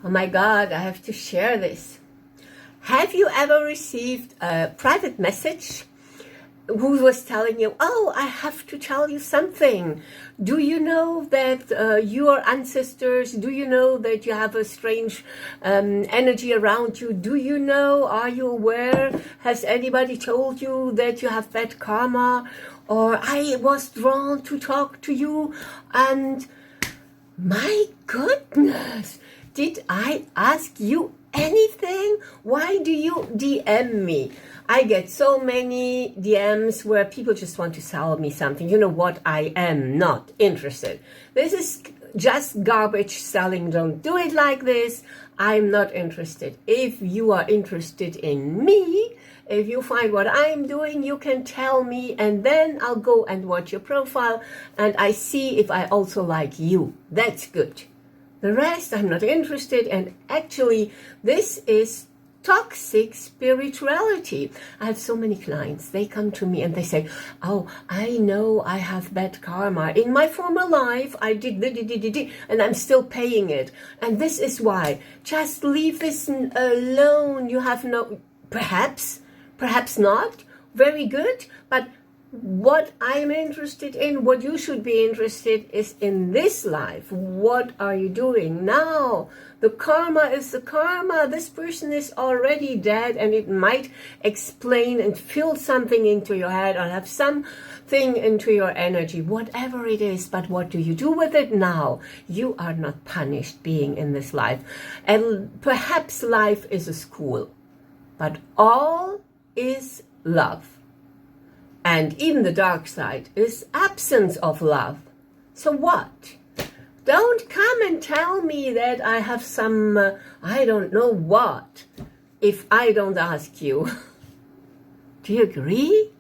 Oh my God, I have to share this. Have you ever received a private message who was telling you, oh, I have to tell you something. Do you know that your ancestors, do you know that you have a strange energy around you? Do you know, are you aware? Has anybody told you that you have bad karma? Or I was drawn to talk to you and my goodness, did I ask you anything? Why do you DM me? I get so many DMs where people just want to sell me something. You know what? I am not interested. This is just garbage selling. Don't do it like this. I'm not interested. If you are interested in me, if you find what I'm doing, you can tell me, and then I'll go and watch your profile and I see if I also like you. That's good. The rest, I'm not interested. And actually, this is toxic spirituality. I have so many clients. They come to me and they say, oh, I know I have bad karma. In my former life, I did, and I'm still paying it. And this is why. Just leave this alone. You have no, perhaps not. Very good. But what I'm interested in, what you should be interested is in this life. What are you doing now? The karma is the karma. This person is already dead, and it might explain and fill something into your head or have something into your energy, whatever it is. But what do you do with it now? You are not punished being in this life. And perhaps life is a school, but all is love. And even the dark side is absence of love. So what? Don't come and tell me that I have some, I don't know what, if I don't ask you. Do you agree?